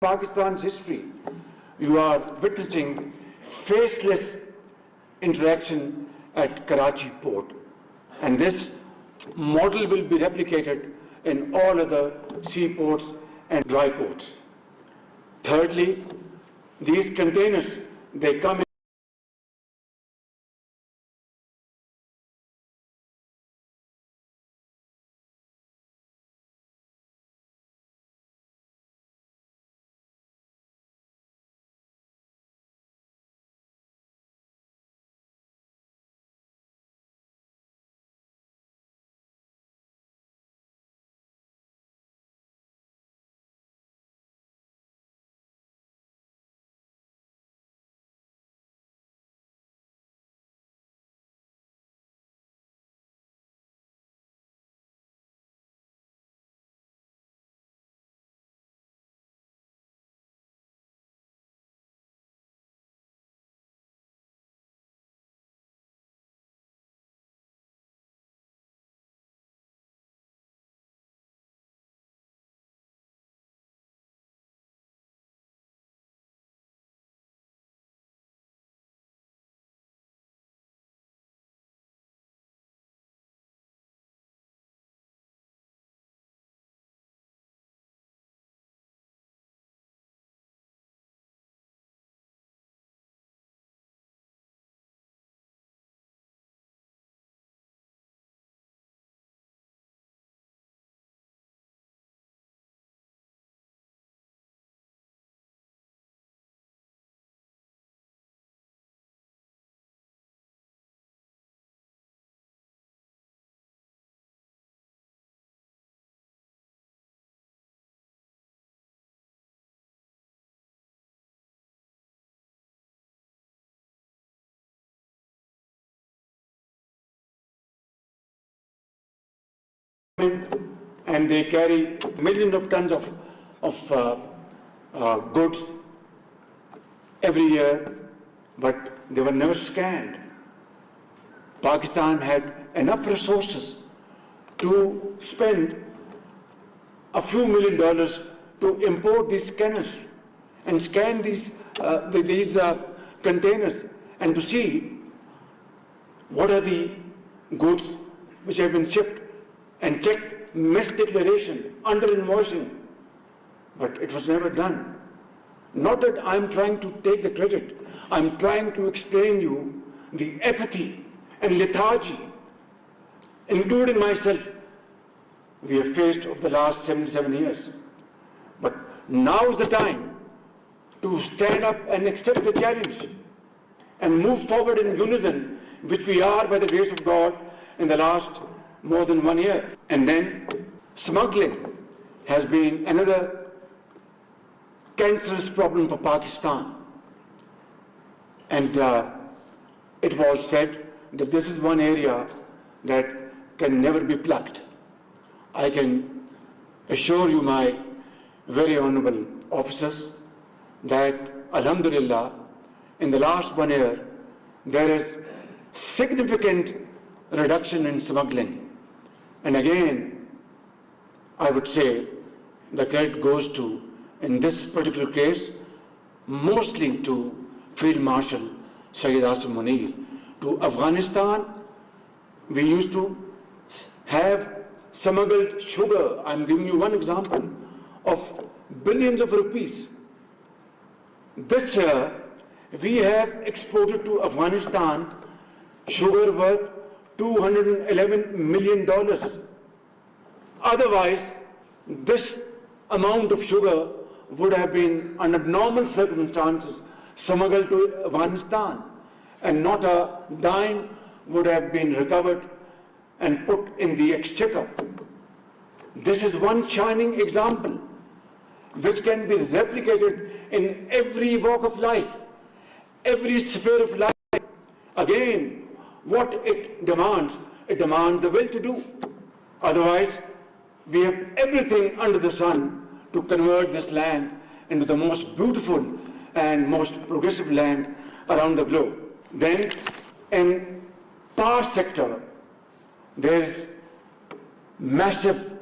Pakistan's history, you are witnessing faceless interaction at Karachi port. And this model will be replicated in all other seaports and dry ports. Thirdly, these containers, they come in and they carry millions of tons of goods every year, but they were never scanned. Pakistan had enough resources to spend a few $1 million to import these scanners and scan these containers and to see what are the goods which have been shipped and check misdeclaration, under-invoicing. But it was never done. Not that I'm trying to take the credit. I'm trying to explain you the apathy and lethargy, including myself, we have faced over the last 77 years. But now is the time to stand up and accept the challenge and move forward in unison, which we are by the grace of God in the last more than 1 year. And then smuggling has been another cancerous problem for Pakistan. And it was said that this is one area that can never be plugged. I can assure you, my very honorable officers, that alhamdulillah, in the last 1 year, there is significant reduction in smuggling. And again, I would say the credit goes to, in this particular case, mostly to Field Marshal Sayyid Asim Munir. To Afghanistan, we used to have smuggled sugar. I'm giving you one example of billions of rupees. This year, we have exported to Afghanistan sugar worth $211 million. Otherwise, this amount of sugar would have been, under normal circumstances, smuggled to Afghanistan, and not a dime would have been recovered and put in the exchequer. This is one shining example which can be replicated in every walk of life, every sphere of life. Again, what it demands the will to do. Otherwise, we have everything under the sun to convert this land into the most beautiful and most progressive land around the globe. Then, in power sector, there is massive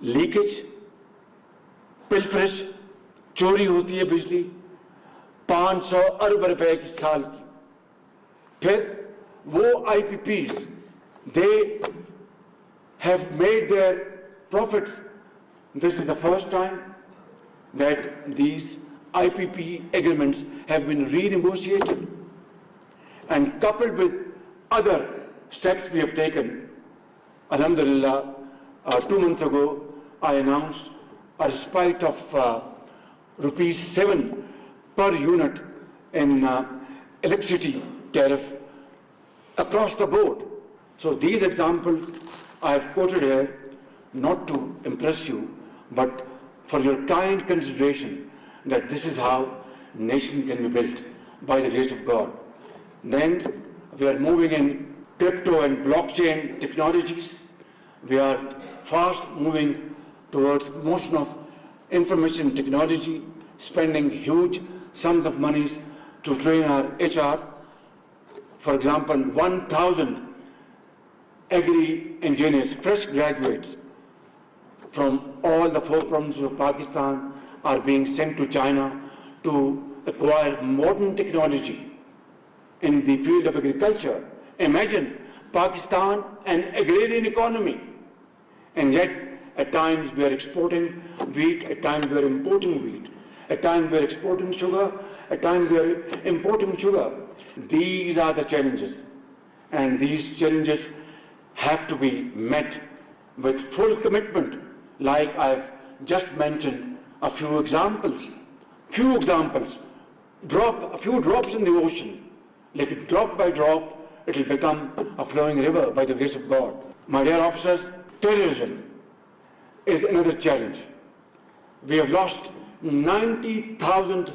leakage, pilferage, चोरी होती है बिजली 500 अरब रुपए की साल की। फिर वो IPPs, they have made their profits. This is the first time that these IPP agreements have been renegotiated, and coupled with other steps we have taken. Alhamdulillah, 2 months ago I announced a respite of ₹7 per unit in electricity tariff across the board. So these examples I have quoted here not to impress you, but for your kind consideration that this is how nation can be built by the grace of God. Then we are moving in crypto and blockchain technologies. We are fast moving towards motion of information technology, spending huge sums of monies to train our HR. For example, 1,000 agri-engineers, fresh graduates from all the 4 provinces of Pakistan are being sent to China to acquire modern technology in the field of agriculture. Imagine Pakistan, an agrarian economy, and yet at times we are exporting wheat, at times we are importing wheat, at times we are exporting sugar, at times we are importing sugar. These are the challenges, and these challenges have to be met with full commitment, like I've just mentioned a few examples. Drop a few drops in the ocean, like drop by drop, it will become a flowing river by the grace of God. My dear officers, terrorism is another challenge. We have lost 90,000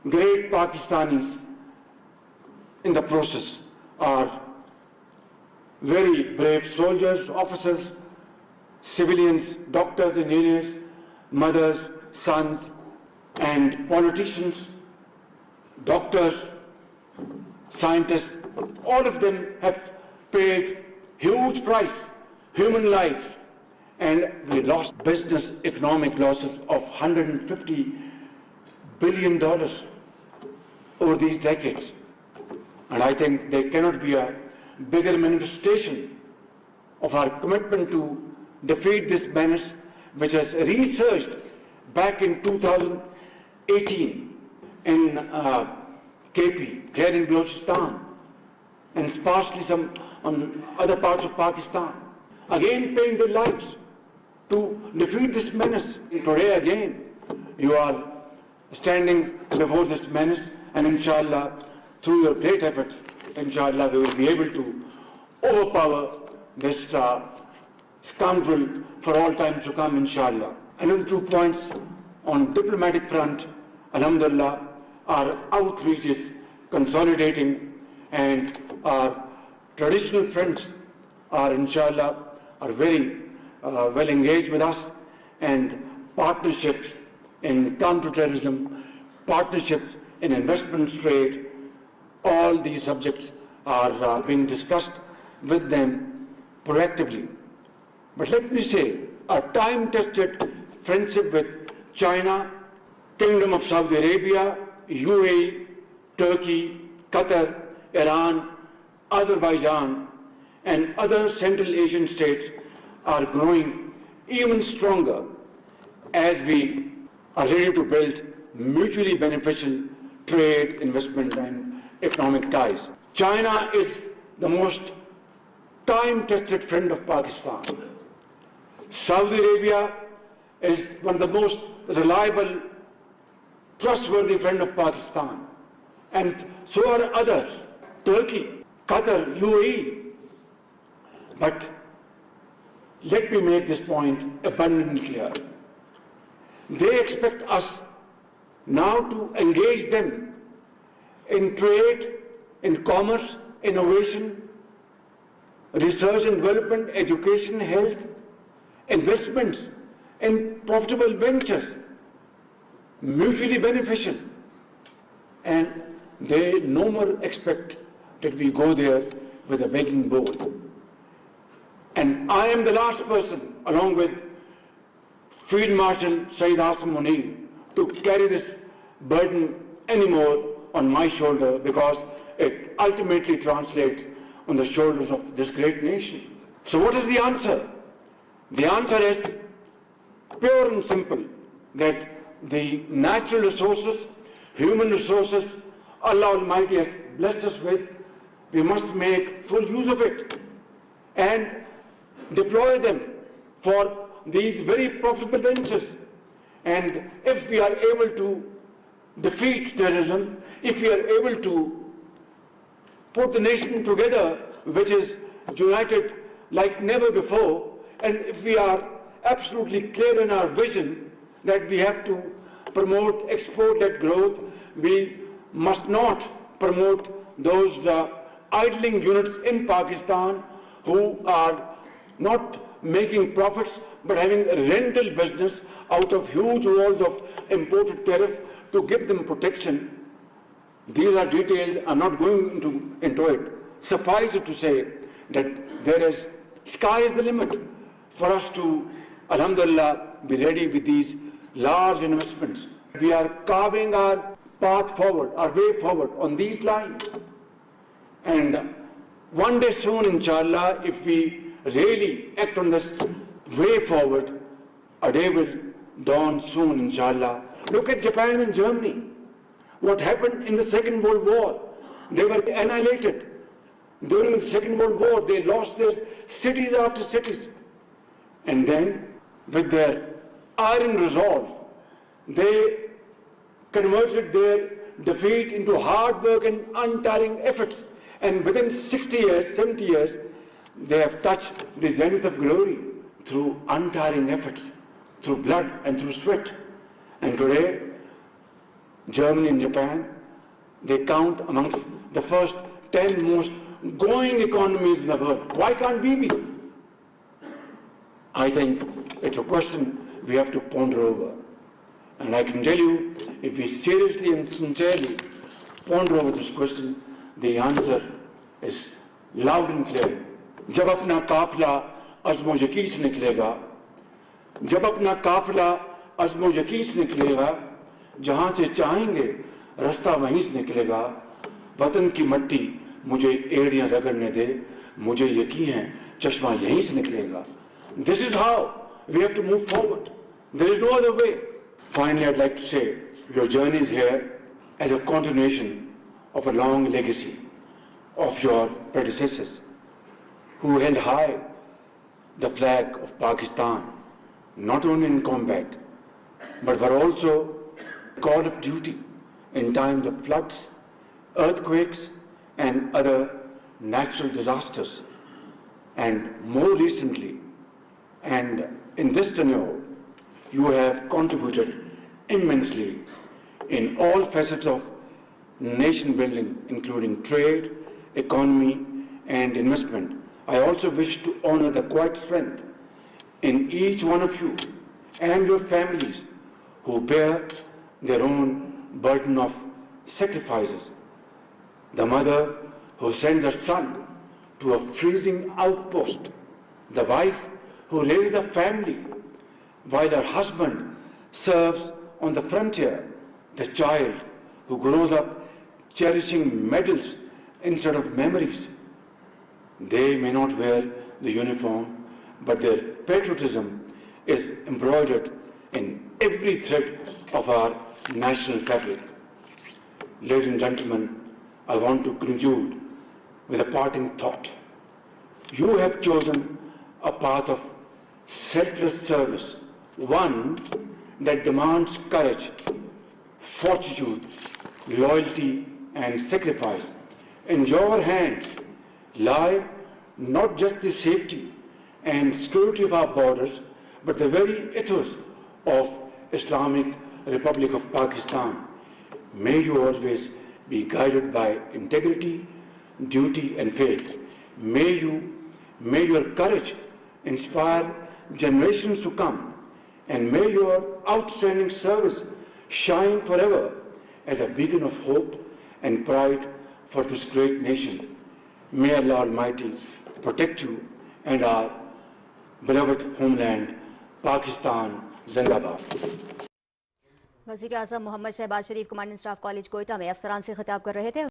great Pakistanis in the process. Are very brave soldiers, officers, civilians, doctors, engineers, mothers, sons, and politicians, doctors, scientists. All of them have paid huge price, human life, and we lost business economic losses of $150 billion over these decades. And I think there cannot be a bigger manifestation of our commitment to defeat this menace, which has resurged back in 2018 in KP, here in Balochistan, and sparsely some on other parts of Pakistan, again paying their lives to defeat this menace. And today again, you are standing before this menace, and inshallah, through your great efforts, inshallah, we will be able to overpower this scoundrel for all time to come, inshallah. Another 2 points on diplomatic front. Alhamdulillah, our outreach is consolidating, and our traditional friends are, inshallah, are very well engaged with us, and partnerships in counterterrorism, partnerships in investment trade, all these subjects are being discussed with them proactively. But let me say, a time-tested friendship with China, Kingdom of Saudi Arabia, UAE, Turkey, Qatar, Iran, Azerbaijan, and other Central Asian states are growing even stronger as we are ready to build mutually beneficial trade, investment, and economic ties. China is the most time-tested friend of Pakistan. Saudi Arabia is one of the most reliable, trustworthy friend of Pakistan. And so are others, Turkey, Qatar, UAE. But let me make this point abundantly clear. They expect us now to engage them in trade, in commerce, innovation, research and development, education, health, investments, and profitable ventures, mutually beneficial. And they no more expect that we go there with a begging bowl. And I am the last person, along with Field Marshal Sayyid Asim Munir, to carry this burden anymore on my shoulder, because it ultimately translates on the shoulders of this great nation. So what is the answer? The answer is pure and simple, that the natural resources, human resources, Allah Almighty has blessed us with, we must make full use of it and deploy them for these very profitable ventures. And if we are able to defeat terrorism, if we are able to put the nation together, which is united like never before, and if we are absolutely clear in our vision that we have to promote export-led growth, we must not promote those idling units in Pakistan who are not making profits but having a rental business out of huge walls of imported tariff to give them protection. These are details, I'm not going into it. Suffice it to say that there is, sky is the limit for us to, alhamdulillah, be ready with these large investments. We are carving our path forward, our way forward on these lines. And one day soon, inshallah, if we really act on this way forward, a day will dawn soon, inshallah. Look at Japan and Germany. What happened in the Second World War? They were annihilated. During the Second World War, they lost their cities after cities. And then, with their iron resolve, they converted their defeat into hard work and untiring efforts. And within 60 years, 70 years, they have touched the zenith of glory through untiring efforts, through blood and through sweat. And today, Germany and Japan, they count amongst the first 10 most growing economies in the world. Why can't we be? I think it's a question we have to ponder over. And I can tell you, if we seriously and sincerely ponder over this question, the answer is loud and clear. जब अपना काफिला अज़्म यकीन से निकलेगा, जब अपना काफिला अज़्म यकीन से निकलेगा, जहाँ से चाहेंगे रास्ता वहीं से निकलेगा, वतन की मट्टी मुझे एड़ियाँ रगड़ने दे, मुझे यकीन है चश्मा यहीं से निकलेगा. This is how we have to move forward. There is no other way. Finally, I'd like to say, your journey is here as a continuation of a long legacy of your predecessors who held high the flag of Pakistan, not only in combat, but were also call of duty in times of floods, earthquakes, and other natural disasters. And more recently, and in this tenure, you have contributed immensely in all facets of nation building, including trade, economy, and investment. I also wish to honor the quiet strength in each one of you and your families who bear their own burden of sacrifices. The mother who sends her son to a freezing outpost, the wife who raises a family while her husband serves on the frontier, the child who grows up cherishing medals instead of memories. They may not wear the uniform, but their patriotism is embroidered in every thread of our national fabric. Ladies and gentlemen, I want to conclude with a parting thought. You have chosen a path of selfless service, one that demands courage, fortitude, loyalty, and sacrifice. In your hands lie not just the safety and security of our borders, but the very ethos of Islamic Republic of Pakistan. May you always be guided by integrity, duty, and faith. May your courage inspire generations to come, and may your outstanding service shine forever as a beacon of hope and pride for this great nation. May Allah Almighty protect you and our beloved homeland, Pakistan. Zindabad. वज़ीर-ए-आज़म Mohammad Shahbaz Sharif commandant staff college Quetta में अफसरान से खिताब कर रहे थे।